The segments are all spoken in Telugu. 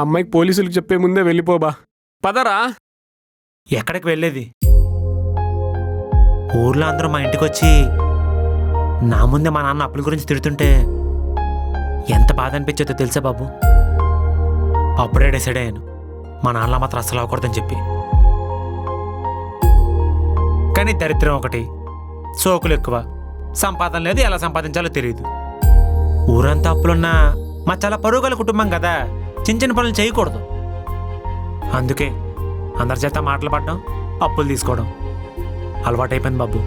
అమ్మాయికి పోలీసులకు చెప్పే ముందే వెళ్ళిపోబా. పదరా. ఎక్కడికి వెళ్ళేది? ఊర్లో అందరూ మా ఇంటికి వచ్చి నా ముందే మా నాన్న అప్పుల గురించి తిడుతుంటే ఎంత బాధ అనిపించేదో తెలుసా బాబు. అప్పుడే డిసైడ్ అయ్యాను మా నాన్నలా మాత్రం అస్సలు అవ్వకూడదని చెప్పి. కానీ దరిద్రం ఒకటి, సోకులు ఎక్కువ, సంపాదన లేదు, ఎలా సంపాదించాలో తెలియదు. ఊరంతా అప్పులున్నా మా చాలా పరుగుల కుటుంబం కదా, చిన్న చిన్న పనులు చేయకూడదు. అందుకే అందరి చేత మాటలు పడడం, అప్పులు తీసుకోవడం అలవాటైపోయింది బాబు.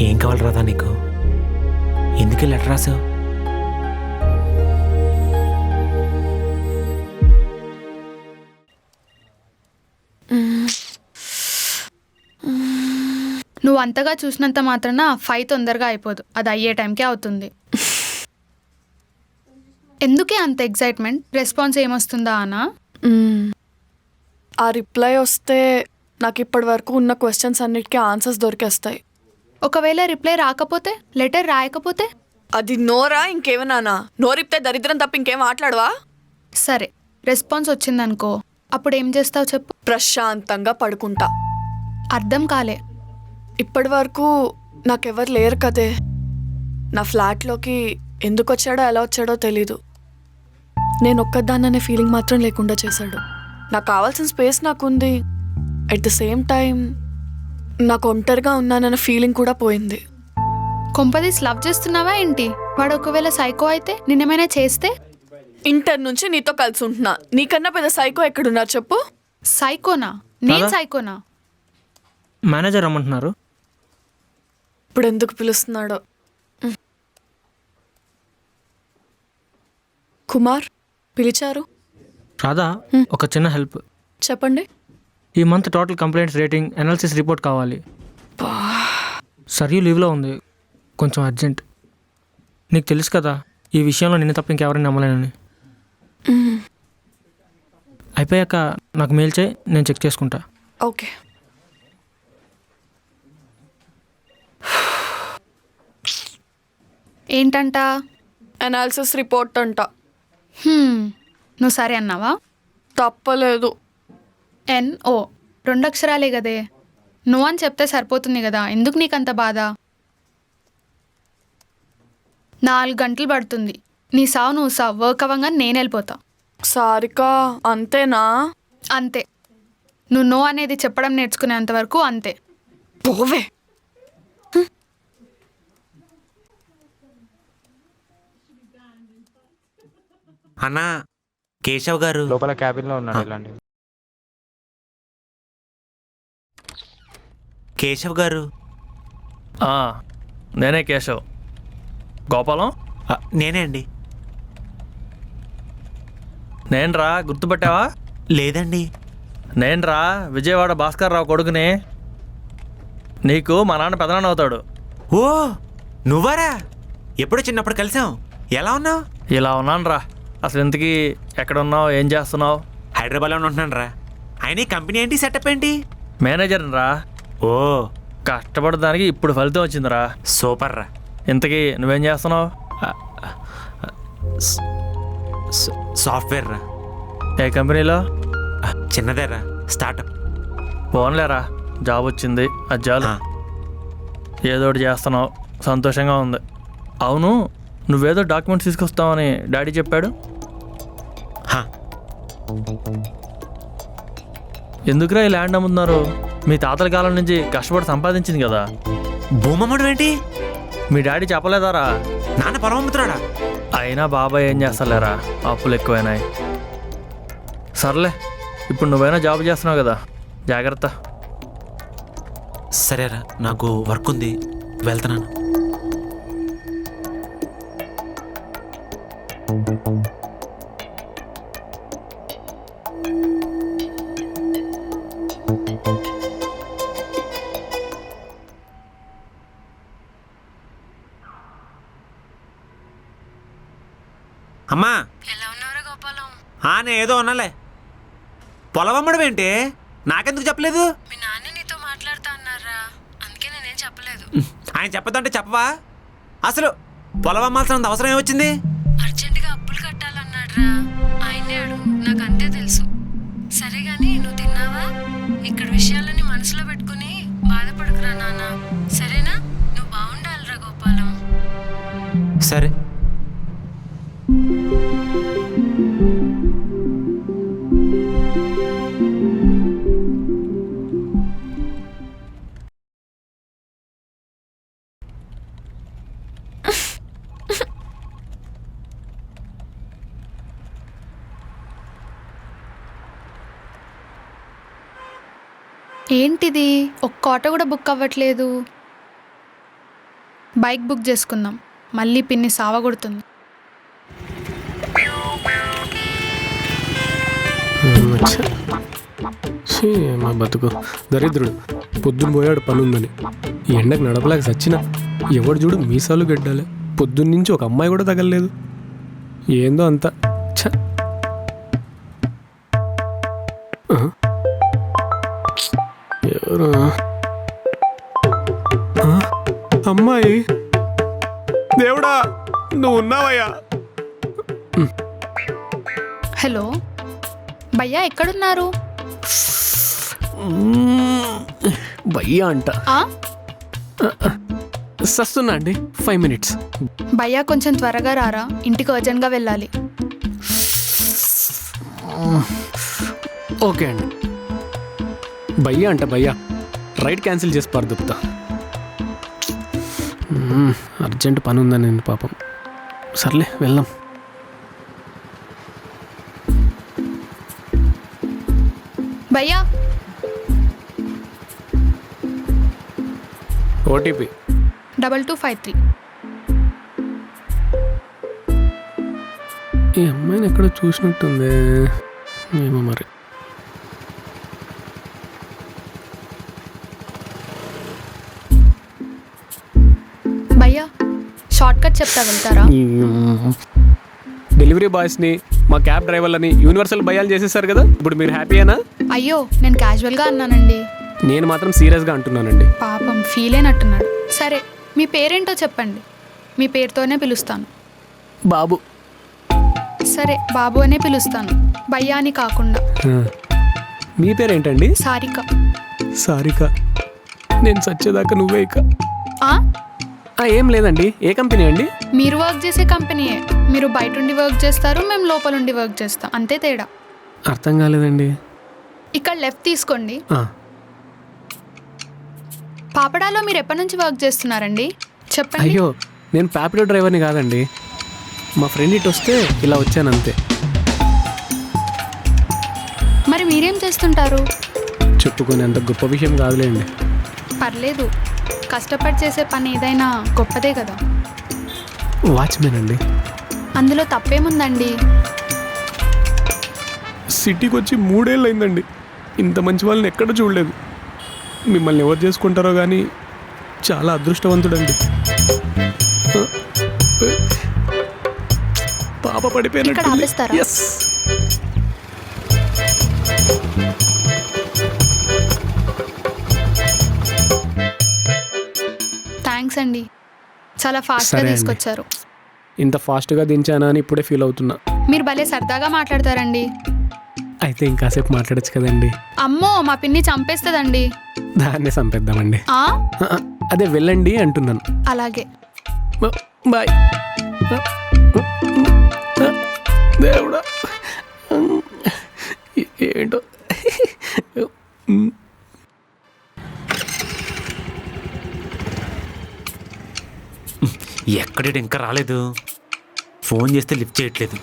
ఏం కావాలి రాదా నీకు? ఎందుకు లెటర్ రాసావు? నువ్వు అంతగా చూసినంత మాత్రాన ఫై తొందరగా అయిపోదు, అది అయ్యే టైంకే అవుతుంది. ఎందుకే అంత ఎగ్జైట్మెంట్? రెస్పాన్స్ ఏమొస్తుందా అనా? ఆ రిప్లై వస్తే నాకు ఇప్పటి వరకు ఉన్న క్వశ్చన్స్ అన్నిటికీ ఆన్సర్స్ దొరికేస్తాయి. ఒకవేళ రిప్లై రాకపోతే, లెటర్ రాయకపోతే? అది నోరా ఇంకేమన్నానా? నోరిప్తే దరిద్రం తప్ప ఇంకేం మాట్లాడవా? సరే, రెస్పాన్స్ వచ్చిందనుకో, అప్పుడు ఏం చేస్తావు చెప్పు? ప్రశాంతంగా పడుకుంటా. అర్థం కాలే. ఇప్పటి వరకు నాకెవరు లేరు కదే. నా ఫ్లాట్లోకి ఎందుకు వచ్చాడో ఎలా వచ్చాడో తెలీదు. నేను ఒక్కదాన్ననే ఫీలింగ్ మాత్రం లేకుండా చేశాడు. నాకు కావాల్సిన స్పేస్ నాకుంది, అట్ ద సేమ్ టైం నాకు ఒంటరిగా ఉన్నానన్న ఫీలింగ్ కూడా పోయింది. కొంపదీస్ లవ్ చేస్తున్నావా ఏంటి? వాడు ఒకవేళ సైకో అయితే, నిన్నేమైనా చేస్తే? ఇంటర్ నుంచి నీతో కలిసి ఉంటున్నా, నీకన్నా పెద్ద సైకో ఎక్కడున్నారు చెప్పు? సైకోనా? నేను సైకోనా? మేనేజర్ రమ్మంటున్నారు. ఇప్పుడు ఎందుకు పిలుస్తున్నాడో. కుమార్ పిలిచారు. రాధా, ఒక చిన్న హెల్ప్. చెప్పండి. ఈ month total complaints rating analysis report కావాలి. సరియు లీవ్లో ఉంది, కొంచెం అర్జెంట్. నీకు తెలుసు కదా ఈ విషయంలో నిన్ను తప్ప ఇంకెవరైనా నమ్మలేనని. అయిపోయాక నాకు మెయిల్ చేయి, నేను చెక్ చేసుకుంటా. ఓకే. ఏంటంట? అనాలిసిస్ రిపోర్ట్ అంట. నువ్వు సరే అన్నావా? తప్పలేదు. NO 2 అక్షరాలే కదే. నువ్వు అని చెప్తే సరిపోతుంది కదా, ఎందుకు నీకంత బాధ? 4 గంటలు పడుతుంది. నీ సావు నువ్వు సావు, వర్క్ అవ్వగానే నేను వెళ్ళిపోతా. సారికా, అంతేనా? అంతే. నువ్వు నో అనేది చెప్పడం నేర్చుకునేంత వరకు అంతే. పోవే. అన్నా, కేశవ్ గారు లోపల క్యాబిన్లో ఉన్నాడు. ఇలాంటి కేశవ్ గారు. నేనే కేశవ్. గోపాలం నేనే అండి. నేనురా, గుర్తుపట్టావా? లేదండి. నేనురా, విజయవాడ భాస్కర్ రావు కొడుకుని. నీకు మా నాన్న పెదనాన్న అవుతాడు. ఓ నువ్వారా? ఎప్పుడు చిన్నప్పుడు కలిసాం. ఎలా ఉన్నావు? ఇలా ఉన్నానురా. అసలు ఇంతకీ ఎక్కడ ఉన్నావు, ఏం చేస్తున్నావు? హైదరాబాద్లో ఉంటున్నాను రా. అయినా కంపెనీ ఏంటి, సెటప్ ఏంటి? మేనేజర్ని రా. ఓ కష్టపడడానికి ఇప్పుడు ఫలితం వచ్చిందిరా. సూపర్ రా. ఇంతకీ నువ్వేం చేస్తున్నావు? సాఫ్ట్వేర్ రా. ఏ కంపెనీలో? చిన్నదే రా, స్టార్టప్. పోన్లేరా, జాబ్ వచ్చింది, అది చాలు. ఏదోటి చేస్తున్నావు, సంతోషంగా ఉంది. అవును, నువ్వేదో డాక్యుమెంట్స్ తీసుకొస్తావని డాడీ చెప్పాడు. ఎందుకురా ఈ ల్యాండ్ అమ్ముతున్నారు? మీ తాతల కాలం నుంచి కష్టపడి సంపాదించింది కదా. భూమమ్మడు ఏంటి? మీ డాడీ చెప్పలేదారా? నాన్న పొలం అమ్ముతున్నాడా? అయినా బాబాయ్ ఏం చేస్తలేరా, అప్పులు ఎక్కువైనాయి. సర్లే, ఇప్పుడు నువ్వైనా జాబ్ చేస్తున్నావు కదా, జాగ్రత్త. సరేరా, నాకు వర్క్ ఉంది, వెళ్తున్నాను. అమ్మా, ఎలా ఉన్నారా గోపాలం? నేను ఏదో ఉన్నాలే. పొలం అమ్మడం ఏంటి? నాకెందుకు చెప్పలేదు? మీ నాన్న నీతో మాట్లాడుతా అన్నారా, అందుకే నేనేం చెప్పలేదు. ఆయన చెప్పదంటే చెప్పవా? అసలు పొలం అమ్మాల్సినంత అవసరం ఏమొచ్చింది? అర్జెంటుగా అప్పులు కట్టాలన్నాడ్రా, ఆయనే అడుగు, నాకు అంతే తెలుసు. సరే గాని నువ్వు తిన్నావా? ఇక్కడ విషయాలని మనసులో పెట్టుకుని బాధపడకురా నాన్న, సరేనా? నువ్వు బాగుండాలిరా గోపాలం. సరే. ఏంటిది, ఒక్క ఆటో కూడా బుక్ అవ్వట్లేదు. బైక్ బుక్ చేసుకుందాం, మళ్ళీ పిన్ని సావగొడుతుంది. మా బతుకు దరిద్రుడు పొద్దున్న పోయాడు పనుందని, ఈ ఎండకు నడపలేక సచ్చిన. ఎవడు చూడు మీసాలు గడ్డాలి, పొద్దున్నుంచి ఒక అమ్మాయి కూడా తగలలేదు. ఏందో అంతా ఛ. ఎవరు అమ్మాయి? దేవుడా, నువ్వు ఉన్నావయ్యా. హలో భయ్యా, ఎక్కడున్నారు? భయ్యా అంట ఆ? సస్తున్నా అండి, 5 minutes. భయ్యా కొంచెం త్వరగా రారా, ఇంటికి అర్జెంట్గా వెళ్ళాలి. ఓకే అండి. భయ్యా అంట భయ్యా, రైడ్ క్యాన్సిల్ చేసి పారదుపుతా. అర్జెంట్ పని ఉందని నేను పాపం. సర్లే వెళ్దాం. భయ్యా ఓటీపీ 2253. ఈ అమ్మాయిని ఎక్కడో చూసినట్టుంది, ఏమో మరి. భయ్యా షార్ట్ కట్ చెప్తా, వెళ్తారా? డెలివరీ బాయ్స్ని, మా క్యాబ్ డ్రైవర్లని యూనివర్సల్ భయాలు చేసేసారు కదా, ఇప్పుడు మీరు హ్యాపీయేనా? అయ్యో, నేను క్యాజువల్గా అన్నానండి. నేను మాత్రం సీరియస్గా అంటున్నానండి. పాపం ఫీల్ అయినట్టున్నాడు. సరే, మీ పేరేంటో చెప్పండి, మీ పేరుతోనే పిలుస్తాను. బాబు. సరే, బాబు అనే పిలుస్తాను, భయ్యా అని కాకుండా. మీ పేరేంటండి? సారిక. సారిక. నేను సచ్చేదాకా నువ్వే ఇక. ఆ? ఏం లేదండి. ఏ కంపెనీ అండి? మీరు వర్క్ చేసే కంపెనీయే. మీరు బయట ఉండి వర్క్ చేస్తారు, మేము లోపల ఉండి వర్క్ చేస్తాం, అంతే తేడా. అర్థం కాలేదండి. ఇక్కడ లెఫ్ట్ తీసుకోండి. ఆ, పాపడాలో మీరు ఎప్పటి నుంచి వర్క్ చేస్తున్నారండి చెప్పండి. అయ్యో, నేను ప్యాపిడో డ్రైవర్ని కాదండి. మా ఫ్రెండ్ ఇటు వస్తే ఇలా వచ్చాను అంతే. మరి మీరేం చేస్తుంటారు? చెప్పుకొని అంత గొప్ప విషయం కాదులేండి. పర్లేదు, కష్టపడి చేసే పని ఏదైనా గొప్పదే కదా. వాచ్మెన్ అండి. అందులో తప్పేముందండి? సిటీకి వచ్చి 3 ఏళ్ళు అయిందండి. ఇంత మంచి వాళ్ళని ఎక్కడ చూడలేదు. మిమ్మల్ని ఎవరు చేసుకుంటారో కానీ చాలా అదృష్టవంతుడండి. పాప ఇక్కడ పడిపోయినట్టు. ఆపేస్తారా? ఎస్. థ్యాంక్స్ అండి, చాలా ఫాస్ట్గా సరే అండి. తీసుకొచ్చారు. ఇంత ఫాస్ట్గా దించానా అని ఇప్పుడే ఫీల్ అవుతున్నా. మీరు భలే సరదాగా మాట్లాడతారండి. అయితే ఇంకాసేపు మాట్లాడచ్చు కదండి. అమ్మో, మా పిన్ని చంపేస్తుందండి. దాన్నే చంపేద్దామండి. ఆ? అదే వెళ్ళండి అంటున్నాను. అలాగే. బాయ్. దేవుడా, ఏంటో. ఎక్కడేడు ఇంకా రాలేదు, ఫోన్ చేస్తే లిఫ్ట్ చేయట్లేదు.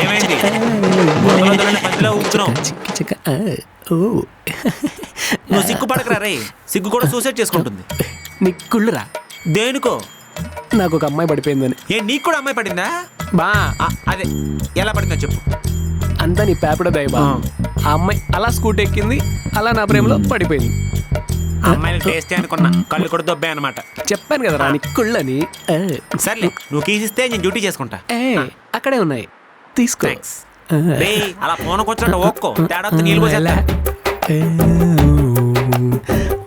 ఏమైంది? మధ్యలో ఊపుతున్నావు. నువ్వు సిగ్గుపడకరా రే, సిగ్గు కూడా సూసైడ్ చేసుకుంటుంది. నిక్కుళ్ళురా. దేనికో? నాకు ఒక అమ్మాయి పడిపోయిందని. నీకు కూడా అమ్మాయి పడిందా? బా, అదే ఎలా పడిందో చెప్పు. అంతా నీ పేపడ దయబా. ఆ అమ్మాయి అలా స్కూటీ ఎక్కింది, అలా నా ప్రేమలో పడిపోయింది. అమ్మాయిలు టేస్టీ అనుకున్నా కళ్ళు కూడా దొబ్బే అనమాట. చెప్పాను కదా రాని కుళ్ళని. సర్లే నువ్వు కీస్ ఇస్తే నేను డ్యూటీ చేసుకుంటా. అక్కడే ఉన్నాయి, తీసుకో. థ్యాంక్స్. రేయ్ అలా ఫోన్ కూర్చోండి, ఓక్కో తేడా వస్తే నీళ్ళు పోసేస్తా.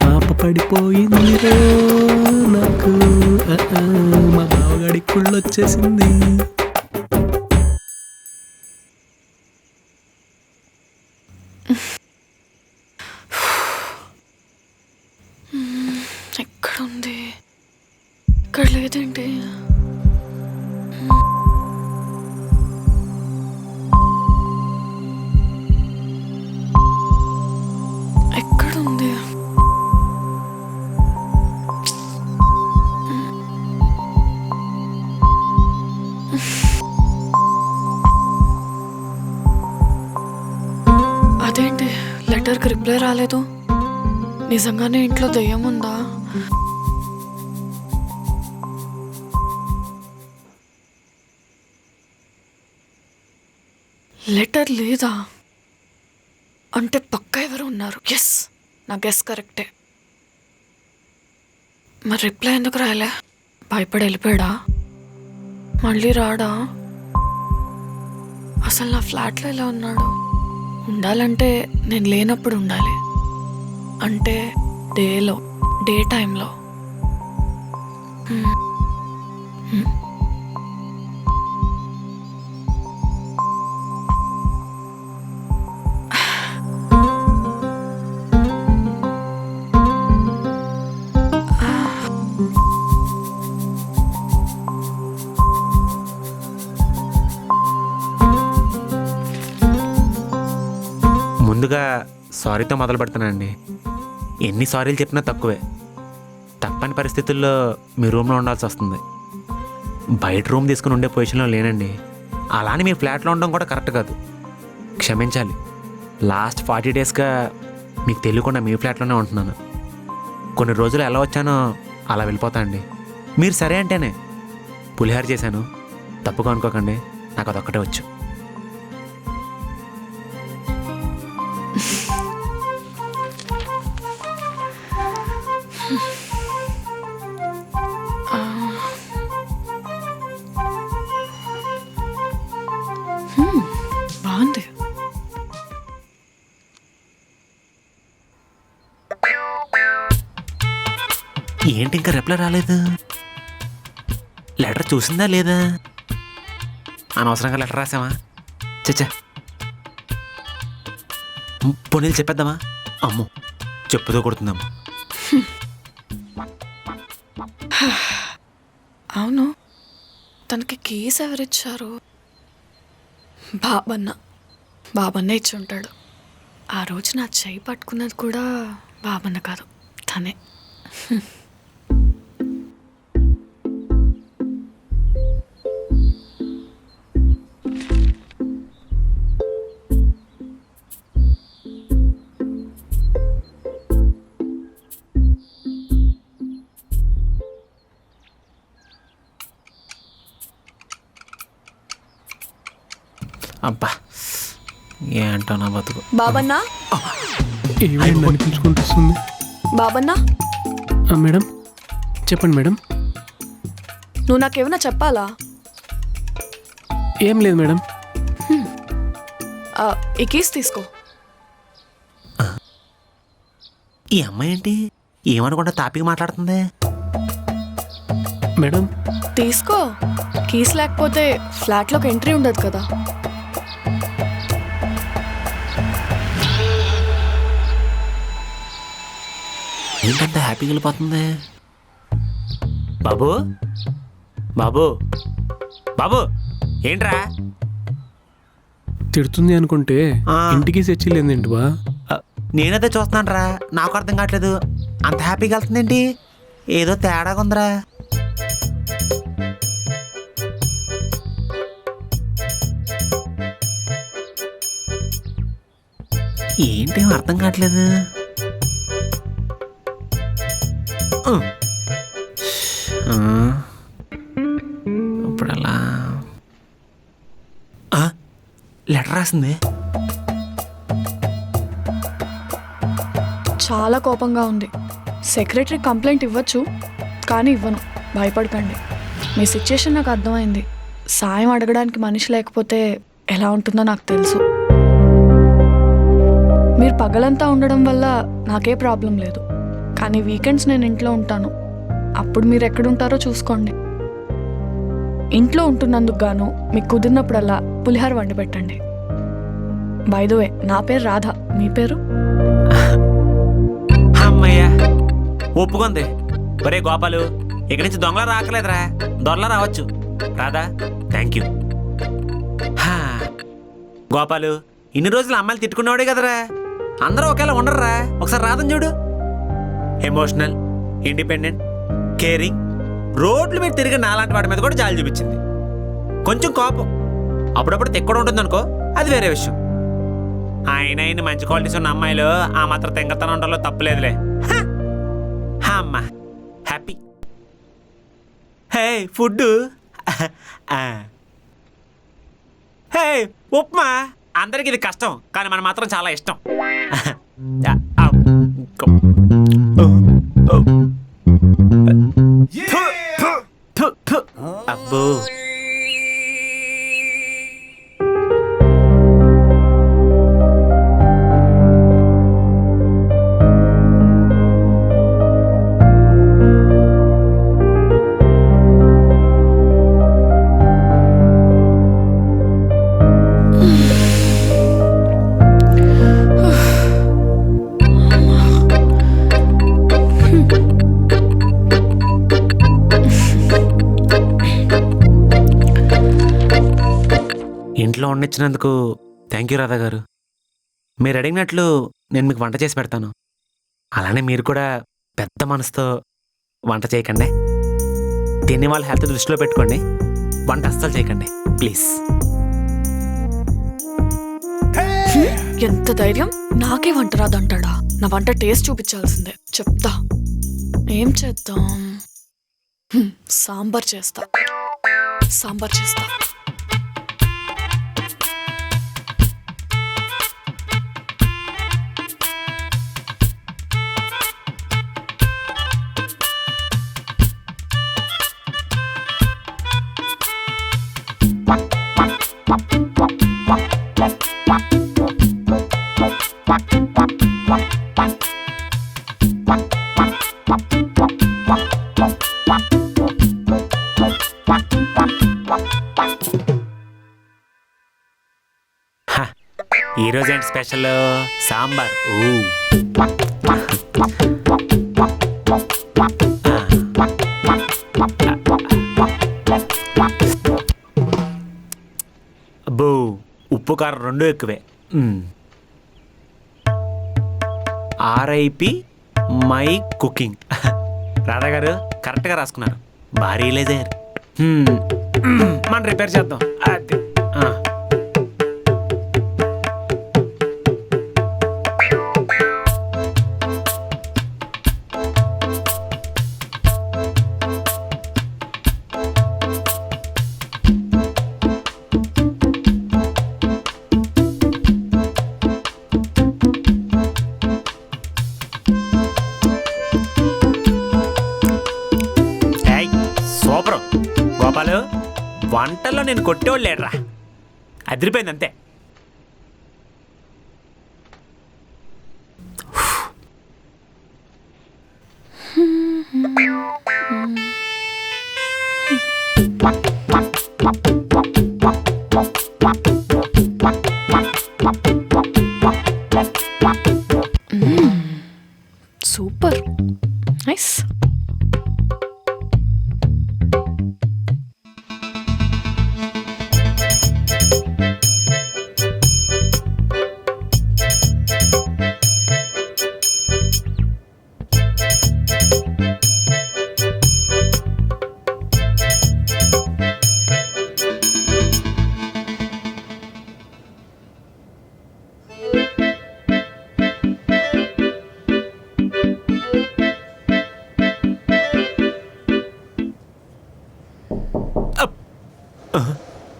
పాప పడిపోయింది నాకు, మా బావగాడి కుళ్ళొచ్చేసింది. ఎక్కడుంది? ఇక్కడ లేదేంటి? ఎక్కడుంది? అదేంటి లెటర్కి రిప్లై రాలేదు? నిజంగానే ఇంట్లో దెయ్యం ఉందా? లెటర్ లేదా అంటే పక్కా ఎవరు ఉన్నారు. ఎస్, నా గెస్ కరెక్టే. మరి రిప్లై ఎందుకు రాయలే? భయపడి వెళ్ళిపోయాడా? మళ్ళీ రాడా? అసలు నా ఫ్లాట్లో ఎలా ఉన్నాడు? ఉండాలంటే నేను లేనప్పుడు ఉండాలి, అంటే డే టైంలో. ముందుగా సారీతో మొదలు పెడుతున్నానండి. ఎన్ని సారీలు చెప్పినా తక్కువే. తప్పని పరిస్థితుల్లో మీ రూమ్లో ఉండాల్సి వస్తుంది. బయట రూమ్ తీసుకుని ఉండే పొజిషన్లో లేనండి. అలానే మీ ఫ్లాట్లో ఉండడం కూడా కరెక్ట్ కాదు, క్షమించాలి. లాస్ట్ 40 డేస్గా మీకు తెలియకుండా మీ ఫ్లాట్లోనే ఉంటున్నాను. కొన్ని రోజులు ఎలా వచ్చానో అలా వెళ్ళిపోతా అండి. మీరు సరే అంటేనే పులిహార చేశాను, తప్పుగా అనుకోకండి, నాకు అదొక్కటే వచ్చు. బాగుంది. ఏంటి ఇంకా రిప్లై రాలేదు? లెటర్ చూసిందా లేదా? అనవసరంగా లెటర్ రాసామా? చచ్చా, పోనీలు చెప్పేద్దామా? అమ్మో, చెప్పుతో కొడుతుందమ్మా. అవును, తనకి కీస్ ఎవరిచ్చారు? బాబన్న ఇచ్చి ఉంటాడు. ఆ రోజు నా చెయ్యి పట్టుకున్నది కూడా బాబన్న కాదు, తనే. అబ్బా, ఏంటో నా బతుకు. బాబన్నా, ఏమైంది అనిపించుకుంటుంది? బాబన్నా, మేడం చెప్పండి మేడం. నువ్వు నాకేమైనా చెప్పాలా? ఏం లేదు మేడం. ఈ కీస్ తీసుకో. ఈ అమ్మాయి ఏంటి ఏమనుకుంటా తాపిగా మాట్లాడుతుంది? మేడం తీసుకో. కీస్ లేకపోతే ఫ్లాట్లోకి ఎంట్రీ ఉండదు కదా. ఏంటంత హ్యాపీగా వెళ్ళిపోతుంది? బాబు బాబు బాబు, ఏంట్రా? తిడుతుంది అనుకుంటే ఇంటికి తెచ్చిలేదేంటి బా? నేనైతే చూస్తున్నాను రా, నాకు అర్థం కావట్లేదు. అంత హ్యాపీగా వెళ్తుందేంటి? ఏదో తేడాగా ఉందిరా. ఏంటేమో అర్థం కావట్లేదు. ఇప్పుడు అలా లెటర్ రాసింది. చాలా కోపంగా ఉంది. సెక్రటరీ కంప్లైంట్ ఇవ్వచ్చు, కానీ ఇవ్వను. భయపడకండి. మీ సిచ్యుయేషన్ నాకు అర్థమైంది. సాయం అడగడానికి మనిషి లేకపోతే ఎలా ఉంటుందో నాకు తెలుసు. మీరు పగలంతా ఉండడం వల్ల నాకే ప్రాబ్లం లేదు, కానీ వీకెండ్స్ నేను ఇంట్లో ఉంటాను. అప్పుడు మీరు ఎక్కడుంటారో చూసుకోండి. ఇంట్లో ఉంటున్నందుకు గాను మీకు కుదిరినప్పుడల్లా పులిహార వండి పెట్టండి. బై ద వే, నా పేరు రాధ. మీ పేరు? అమ్మయ్యా ఒప్పుకుంది. ఒరే గోపాలు, ఇక్కడి నుంచి దొంగలా రాకలేదురా, దొరలా రావచ్చు. రాదా? Thank you. గోపాలు, ఇన్ని రోజులు అమ్మాయిలు తిట్టుకునేవాడే కదరా. అందరూ ఒకేలా ఉండరురా. ఒకసారి రాదని చూడు. ఎమోషనల్, ఇండిపెండెంట్, కేరింగ్, రోడ్ల మీద తిరిగి నాలాంటి వాడి మీద కూడా జాలి చూపించింది. కొంచెం కోపం అప్పుడప్పుడు తెక్కడ ఉంటుంది అనుకో, అది వేరే విషయం. ఆయన మంచి క్వాలిటీస్ ఉన్న అమ్మాయిలు ఆ మాత్రం తెంగతనం ఉండలో తప్పులేదులే. అమ్మా హ్యాపీ. హే ఫుడ్, హే ఉప్మా. అందరికి ఇది కష్టం, కానీ మనం మాత్రం చాలా ఇష్టం. అబ్బో ఇంట్లో వండించినందుకు థ్యాంక్ యూ రాధా గారు. మీరు అడిగినట్లు నేను మీకు వంట చేసి పెడతాను. అలానే మీరు కూడా పెద్ద మనసుతో వంట చేయకండి. తినే వాళ్ళ హెల్త్ దృష్టిలో పెట్టుకోండి. వంట అస్సలు చేయకండి ప్లీజ్. ఎంత ధైర్యం! నాకే వంట రాదంటాడా? నా వంట టేస్ట్ చూపించాల్సిందే. చెప్తా. ఏం చేద్దాం? సాంబార్ చేస్తా. ఈరోజు ఏంటి స్పెషల్? సాంబార్. అబ్బో, ఉప్పు కారం రెండు ఎక్కువే. RIP my cooking. రాధా గారు కరెక్ట్గా రాసుకున్నారు. భారీ లేజర్. మనం రిపేర్ చేద్దాం. అది సూపర్. గోపాలు, వంటల్లో నేను కొట్టేవాళ్ళు లేడరా. అదిరిపోయింది అంతే. Super, nice.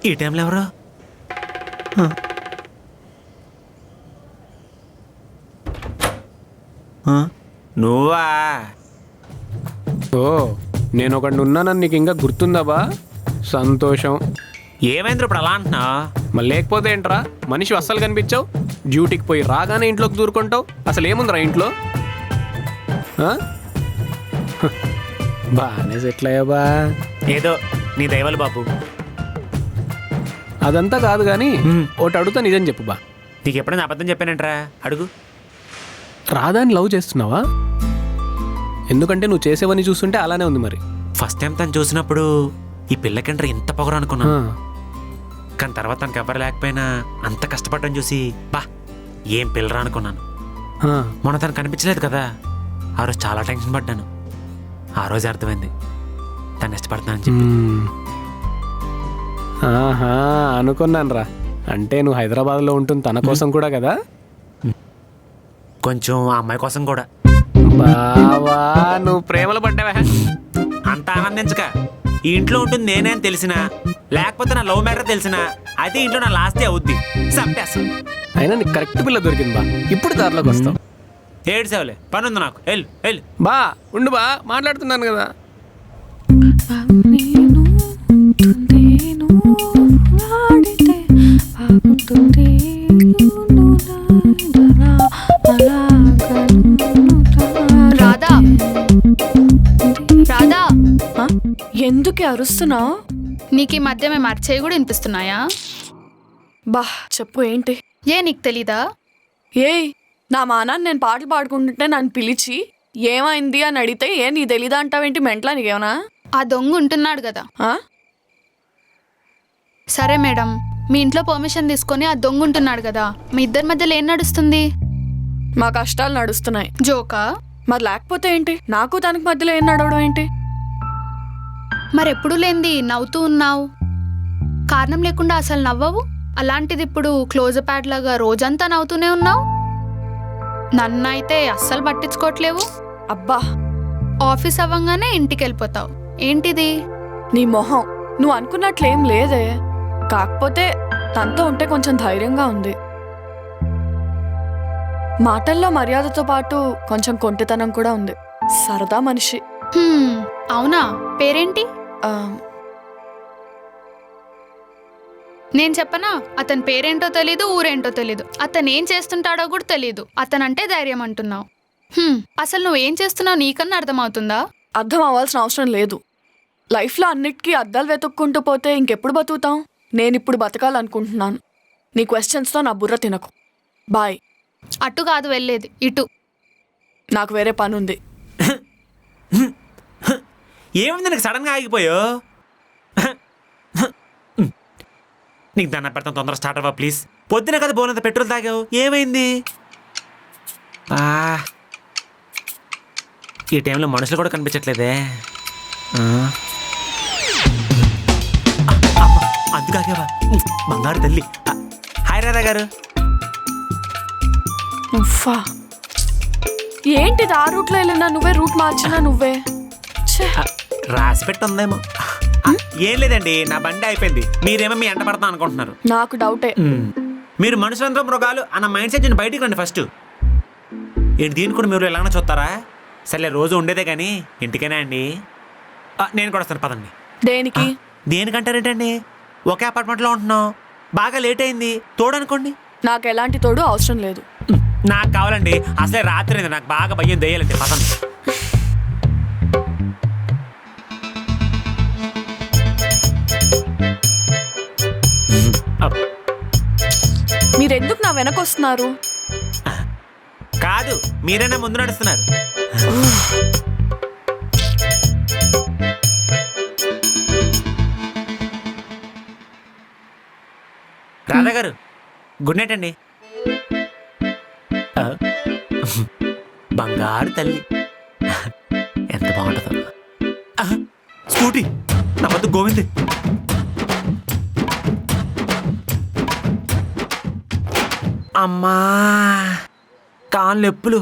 ఈ టైంలో ఎవరు? నువ్వా? ఓ నేను ఒకడిని ఉన్నానని నీకు ఇంకా గుర్తుందా బా? సంతోషం. ఏమైంది ఇప్పుడు అలా అంటున్నావు? మళ్ళీ లేకపోతే ఏంట్రా, మనిషి అస్సలు కనిపించావు. డ్యూటీకి పోయి రాగానే ఇంట్లోకి దూరుకుంటావు. అసలు ఏముందిరా ఇంట్లో? ఆ? బాగానే సెటిల్ అయ్యా బా. ఏదో నీ దైవాలు బాబు. అదంతా కాదు కానీ ఒకటి అడుగుతా, నిజం చెప్పు బా. నీకు ఎప్పుడైనా అబద్ధం చెప్పానంట్రా? అడుగు. రాధాని లవ్ చేస్తున్నావా? ఎందుకంటే నువ్వు చేసేవని చూస్తుంటే అలానే ఉంది మరి. ఫస్ట్ టైం తను చూసినప్పుడు ఈ పిల్లకంటే ఇంత పొగరు అనుకున్నా. ఆ, కానీ తర్వాత తనకు ఎవరు లేకపోయినా అంత కష్టపడడం చూసి బా ఏం పిల్లరా అనుకున్నాను. ఆ. మొన్న తను కనిపించలేదు కదా, ఆ రోజు చాలా టెన్షన్ పడ్డాను. ఆ రోజు అర్థమైంది తను ఇష్టపడుతున్నానని చెప్పి. ఆహా, అనుకున్నాను రా. అంటే నువ్వు హైదరాబాద్లో ఉంటుంది తన కోసం కూడా కదా? కొంచెం ఆ అమ్మాయి కోసం కూడా. బావా నువ్వు ప్రేమలో పడ్డావా? అంత ఆనందించక, ఈ ఇంట్లో ఉంటుంది నేనే అని తెలిసినా, లేకపోతే నా లవ్ మ్యాటర్ తెలిసినా అయితే ఇంట్లో నా లాస్టే అవుద్ది. సంపేస్తాను. అయినా నీకు కరెక్ట్ పిల్ల దొరికింది బా. ఇప్పుడు దారిలోకి వస్తావు. ఏడు సేవలే పని ఉంది నాకు. వెళ్ళు వెళ్ళు. బా ఉండు బా, మాట్లాడుతున్నాను కదా. రాధా, రాధా, ఎందుకే అరుస్తున్నావు? నీకు ఈ మధ్య మేము అరిచేవి కూడా వినిపిస్తున్నాయా? బా చెప్పు ఏంటి? ఏ నీకు తెలీదా? ఏయ్, నా మానాన్ని నేను పాటలు పాడుకుంటుంటే నన్ను పిలిచి ఏమైంది అని అడిగితే ఏ నీ తెలీదా అంటావేంటి? మెంట్లా నీకేమన్నా? ఆ దొంగ ఉంటున్నాడు కదా. ఆ? సరే మేడం, మీ ఇంట్లో పర్మిషన్ తీసుకొని ఆ దొంగ ఉంటున్నాడు కదా, మీ ఇద్దరి మధ్యలో ఏం నడుస్తుంది? మా కష్టాలు నడుస్తున్నాయి. జోకా? మరి లేకపోతే ఏంటి? నాకు తనకి మధ్యలో ఏం నడవడం ఏంటి? మరెప్పుడు లేంది నవ్వుతూ ఉన్నావు, కారణం లేకుండా అసలు నవ్వవు. అలాంటిది ఇప్పుడు క్లోజప్ యాడ్ లాగా రోజంతా నవ్వుతూనే ఉన్నావు. నన్ను అయితే అస్సలు పట్టించుకోవట్లేవు. అబ్బా ఆఫీస్ అవ్వగానే ఇంటికి వెళ్ళిపోతావు. ఏంటిది? నీ మొహం. నువ్వు అనుకున్నట్లేం లేదే. కాకపోతే తనతో ఉంటే కొంచెం ధైర్యంగా ఉంది. మాటల్లో మర్యాదతో పాటు కొంచెం కొంటితనం కూడా ఉంది. సరదా మనిషి. అవునా? పేరేంటి? ఆ, నేను చెప్పనా? అతని పేరేంటో తెలీదు, ఊరేంటో తెలీదు, అతను ఏం చేస్తుంటాడో కూడా తెలీదు. అతనంటే ధైర్యం అంటున్నావు. అసలు నువ్వేం చేస్తున్నావు నీకన్నా అర్థమవుతుందా? అర్థం అవ్వాల్సిన అవసరం లేదు. లైఫ్లో అన్నిటికీ అద్దాలు వెతుక్కుంటూ పోతే ఇంకెప్పుడు బతుకుతాం? నేనిప్పుడు బతకాలనుకుంటున్నాను. నీ క్వశ్చన్స్తో నా బుర్ర తినకు. బాయ్. అటు కాదు వెళ్ళేది, ఇటు. నాకు వేరే పని ఉంది. ఏముంది నీకు సడన్గా ఆగిపోయో? నీకు దండం పెడతాను, తొందరగా స్టార్ట్ అవ్వ ప్లీజ్. పొద్దున కదా బోనంత పెట్రోల్ తాగావు, ఏమైంది? ఈ టైంలో మనుషులు కూడా కనిపించట్లేదే. అందుకాగేవా బంగారు తల్లి. హాయ్ రాధా గారు. ఉఫ్ఫా. ఏంటిది? ఆ రూట్లో వెళ్ళినా నువ్వే, రూట్ మార్చినా నువ్వే. ఛే. రాసి పెట్టి ఉందేమో. ఏం లేదండి, నా బండి అయిపోయింది. మీరేమో మీ ఎంట పడతాం అనుకుంటున్నారు. నాకు డౌటే. మీరు మనుషులందరూ మృగాలు అన్న మైండ్ సెట్ నేను బయటికి రండి ఫస్ట్. ఏంటి దీన్ని కూడా మీరు ఎలాగైనా చూస్తారా? సరే రోజు ఉండేదే కానీ ఇంటికైనా అండి. నేను కూడా వస్తాను పదండి. దేనికి? దేనికంటారేంటండి? ఒకే అపార్ట్మెంట్లో ఉంటున్నాం, బాగా లేట్ అయింది, తోడనుకోండి. నాకు ఎలాంటి తోడు అవసరం లేదు. నాకు కావాలండి. అసలే రాత్రి అయింది, నాకు బాగా భయం దయ్యాలండి. పదండి. మీరెందుకు నా వెనక వస్తున్నారు? కాదు, మీరైనా ముందు నడుస్తున్నారు. రాధా గారు గుడ్ నైట్ అండి. బంగారు తల్లి ఎంత బాగుంటుందో. స్కూటీ నా వద్దు గోవింద్. అమ్మా కాళ్ళు ఎప్పులు.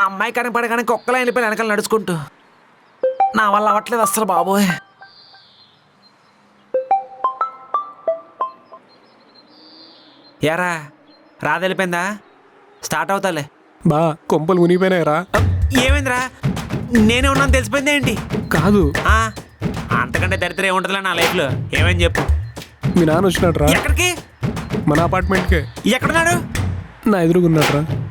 అమ్మాయి కనపడగానే కుక్కలా వెళ్ళిపోయి వెనకాల నడుచుకుంటూ. నా వల్ల అవ్వట్లేదు అస్సలు బాబోయ్. యారా రాధ వెళ్ళిపోయిందా? స్టార్ట్ అవుతాలే. బా కొంపలు మునిగిపోయినాయి రా. ఏమైందిరా? నేనే ఉన్నాను తెలిసిపోయింది ఏంటి? కాదు, ఆ, అంతకంటే దరిద్రం ఏముంటుందిలే నా లైఫ్లో. ఏమని చెప్పు. మీ నాన్న వచ్చినట్రా ఎక్కడికి? మన అపార్ట్మెంట్కే. ఎక్కడున్నాడు? నా ఎదురుగున్నట్రా.